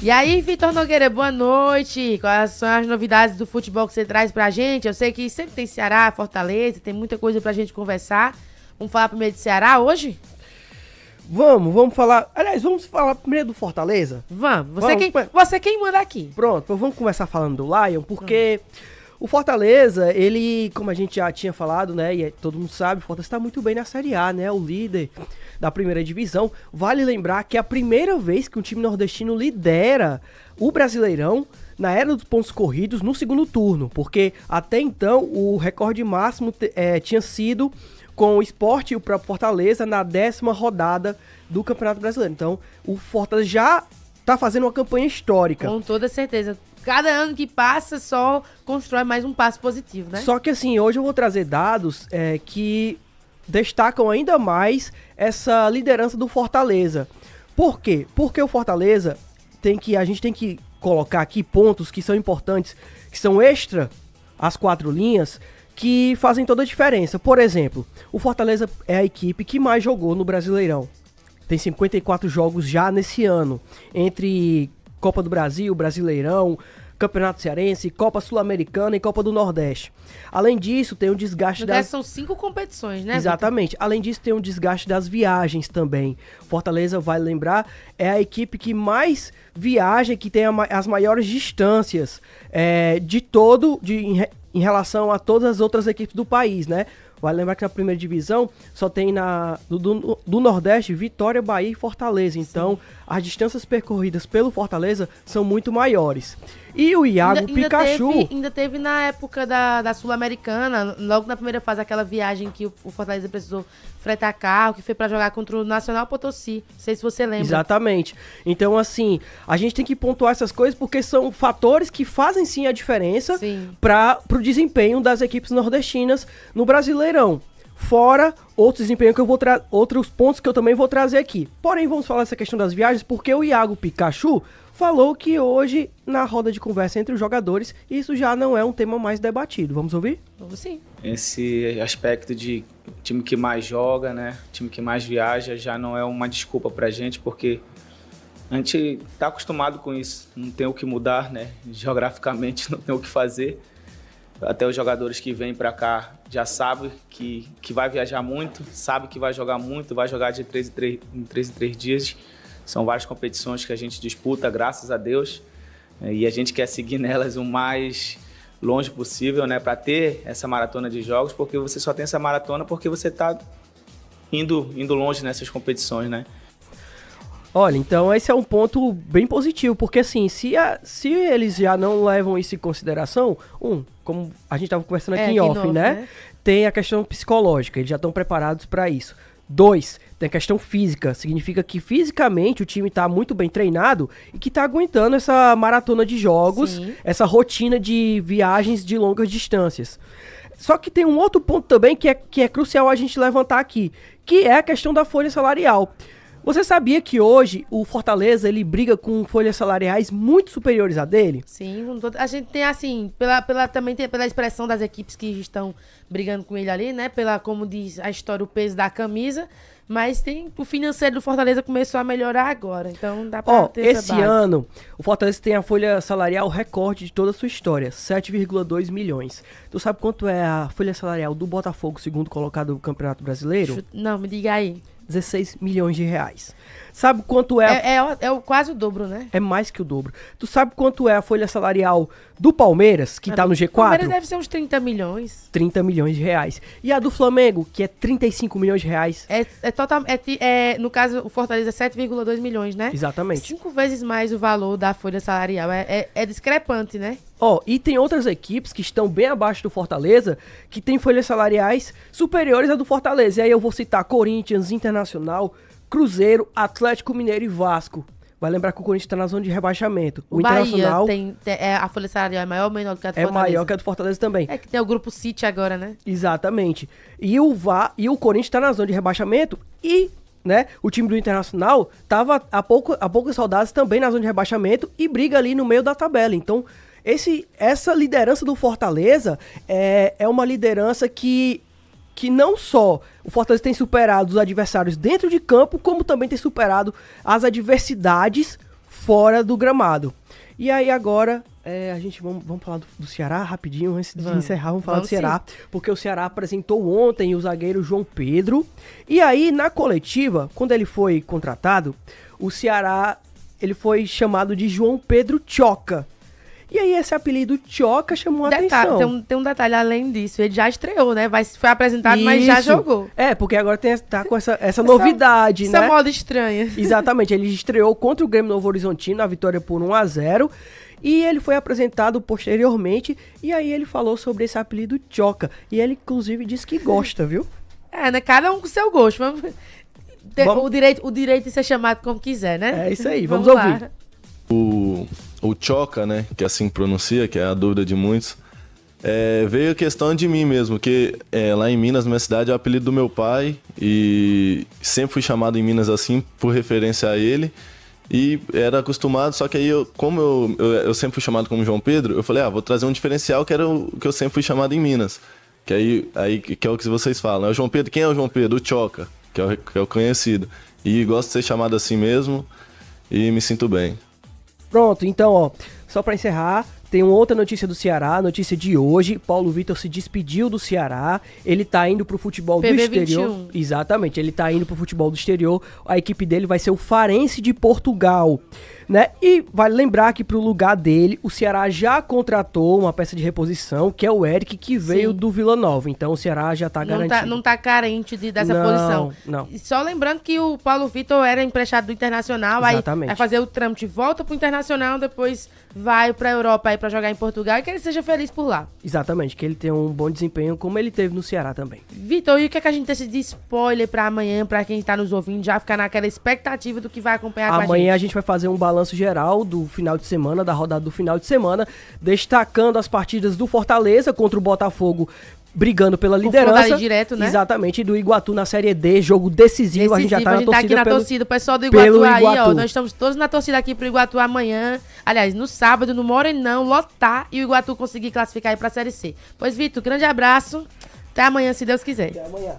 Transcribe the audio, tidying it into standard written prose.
E aí, Vitor Nogueira, boa noite. Quais são as novidades do futebol que você traz pra gente? Eu sei que sempre tem Ceará, Fortaleza, tem muita coisa pra gente conversar. Vamos falar primeiro de Ceará hoje? Vamos falar. Aliás, vamos falar primeiro do Fortaleza? Vamos. Você quem manda aqui. Pronto, vamos começar falando do Lion, porque o Fortaleza, ele, como a gente já tinha falado, né, e todo mundo sabe, o Fortaleza está muito bem na Série A, né, o líder da primeira divisão. Vale lembrar que é a primeira vez que um time nordestino lidera o Brasileirão na era dos pontos corridos no segundo turno, porque até então o recorde máximo tinha sido com o Sport e o próprio Fortaleza na 10ª rodada do Campeonato Brasileiro. Então, o Fortaleza já tá fazendo uma campanha histórica. Com toda certeza. Cada ano que passa só constrói mais um passo positivo, né? Só que assim, hoje eu vou trazer dados que destacam ainda mais essa liderança do Fortaleza. Por quê? Porque o Fortaleza a gente tem que colocar aqui pontos que são importantes, que são extra as 4 linhas, que fazem toda a diferença. Por exemplo, o Fortaleza é a equipe que mais jogou no Brasileirão. Tem 54 jogos já nesse ano, entre Copa do Brasil, Brasileirão, Campeonato Cearense, Copa Sul-Americana e Copa do Nordeste. Além disso, tem um desgaste São 5 competições, né? Exatamente. Além disso, tem um desgaste das viagens também. Fortaleza, vale lembrar, é a equipe que mais viaja, que tem as maiores distâncias em relação a todas as outras equipes do país, né? Vale lembrar que na primeira divisão só tem do Nordeste Vitória, Bahia e Fortaleza. Então, as distâncias percorridas pelo Fortaleza são muito maiores. E o Iago Pikachu... Ainda teve na época da Sul-Americana, logo na primeira fase, aquela viagem que o Fortaleza precisou fretar carro, que foi pra jogar contra o Nacional Potosí. Não sei se você lembra. Exatamente. Então, assim, a gente tem que pontuar essas coisas porque são fatores que fazem sim a diferença pro desempenho das equipes nordestinas no Brasileirão. Fora outros desempenhos que eu vou outros pontos que eu também vou trazer aqui. Porém, vamos falar dessa questão das viagens, porque o Iago Pikachu falou que hoje, na roda de conversa entre os jogadores, isso já não é um tema mais debatido. Vamos ouvir? Vamos sim. Esse aspecto de time que mais joga, né, time que mais viaja, já não é uma desculpa pra gente, porque a gente tá acostumado com isso, não tem o que mudar, né, geograficamente não tem o que fazer. Até os jogadores que vêm para cá já sabem que vai viajar muito, sabe que vai jogar muito, vai jogar de 3 em 3 dias. São várias competições que a gente disputa, graças a Deus, e a gente quer seguir nelas o mais longe possível, né, para ter essa maratona de jogos, porque você só tem essa maratona porque você está indo longe nessas competições, né? Olha, então esse é um ponto bem positivo, porque assim, se eles já não levam isso em consideração, como a gente estava conversando aqui em off, né? Tem a questão psicológica, eles já estão preparados para isso. 2, tem a questão física, significa que fisicamente o time está muito bem treinado e que está aguentando essa maratona de jogos, essa rotina de viagens de longas distâncias. Só que tem um outro ponto também que é crucial a gente levantar aqui, que é a questão da folha salarial. Você sabia que hoje o Fortaleza ele briga com folhas salariais muito superiores a dele? Sim, a gente tem assim, também tem pela expressão das equipes que estão brigando com ele ali, né? Como diz a história, o peso da camisa. Mas o financeiro do Fortaleza começou a melhorar agora, então dá pra ter essa base. Esse ano, o Fortaleza tem a folha salarial recorde de toda a sua história, 7,2 milhões. Tu sabe quanto é a folha salarial do Botafogo, segundo colocado do Campeonato Brasileiro? Não, me diga aí. 16 milhões de reais. Sabe quanto é... quase o dobro, né? É mais que o dobro. Tu sabe quanto é a folha salarial do Palmeiras, que tá no G4? O Palmeiras deve ser uns 30 milhões. 30 milhões de reais. E a do Flamengo, que é 35 milhões de reais. No caso, o Fortaleza é 7,2 milhões, né? Exatamente. 5 vezes mais o valor da folha salarial. É discrepante, né? E tem outras equipes que estão bem abaixo do Fortaleza, que tem folhas salariais superiores à do Fortaleza. E aí eu vou citar Corinthians, Internacional, Cruzeiro, Atlético Mineiro e Vasco. Vai lembrar que o Corinthians está na zona de rebaixamento. O Internacional a folha salarial é maior ou menor do que a do Fortaleza? É maior que a do Fortaleza também. É que tem o Grupo City agora, né? Exatamente. E o Corinthians está na zona de rebaixamento e... né? O time do Internacional estava há poucas rodadas também na zona de rebaixamento e briga ali no meio da tabela. Então, essa liderança do Fortaleza é uma liderança que não só o Fortaleza tem superado os adversários dentro de campo, como também tem superado as adversidades fora do gramado. E aí agora, a gente vamos falar do Ceará rapidinho, antes de encerrar, vamos falar do Ceará. Sim. Porque o Ceará apresentou ontem o zagueiro João Pedro. E aí, na coletiva, quando ele foi contratado, o Ceará, ele foi chamado de João Pedro Tchoca. E aí esse apelido Tchoca chamou a atenção. Tem um detalhe além disso, ele já estreou, né? Foi apresentado, mas já jogou. Porque agora tá com essa novidade, né? Essa moda estranha. Exatamente, ele estreou contra o Grêmio Novo Horizontino, a vitória por 1-0. E ele foi apresentado posteriormente, e aí ele falou sobre esse apelido Tchoca. E ele, inclusive, disse que gosta, viu? Né? Cada um com seu gosto. Vamos... O direito de ser chamado como quiser, né? É isso aí, vamos ouvir. O Tchoca, né, que assim pronuncia, que é a dúvida de muitos, veio a questão de mim mesmo, que lá em Minas, na minha cidade, é o apelido do meu pai, e sempre fui chamado em Minas assim, por referência a ele, e era acostumado, só que aí, como eu sempre fui chamado como João Pedro, eu falei, vou trazer um diferencial que era o que eu sempre fui chamado em Minas, que é o que vocês falam, é o João Pedro, quem é o João Pedro? O Tchoca, que é o conhecido, e gosto de ser chamado assim mesmo, e me sinto bem. Pronto, então, só pra encerrar, tem uma outra notícia do Ceará, notícia de hoje. Paulo Vitor se despediu do Ceará, ele tá indo pro futebol PV do exterior. 21. Exatamente, ele tá indo pro futebol do exterior. A equipe dele vai ser o Farense de Portugal, né? E vale lembrar que pro lugar dele, o Ceará já contratou uma peça de reposição, que é o Eric, que veio do Vila Nova. Então o Ceará já tá garantido. Não tá carente dessa posição. Não. Só lembrando que o Paulo Vitor era emprestado do Internacional, exatamente. Aí vai fazer o trâmite, volta pro Internacional, depois vai pra Europa aí pra jogar em Portugal e que ele seja feliz por lá. Exatamente, que ele tenha um bom desempenho como ele teve no Ceará também. Vitor, e o que é que a gente tem de spoiler pra amanhã, pra quem tá nos ouvindo, já ficar naquela expectativa do que vai acompanhar com a gente? Amanhã a gente vai fazer um balanço geral do final de semana, da rodada do final de semana, destacando as partidas do Fortaleza contra o Botafogo, brigando pela liderança. Direto, né? Exatamente, do Iguatu na Série D, jogo decisivo. A gente já tá na torcida. Aqui na torcida, o pessoal do Iguatu aí, nós estamos todos na torcida aqui pro Iguatu amanhã. Aliás, no sábado, no Morenão, lotar e o Iguatu conseguir classificar aí pra Série C. Pois, Vitor, grande abraço. Até amanhã, se Deus quiser. Até amanhã.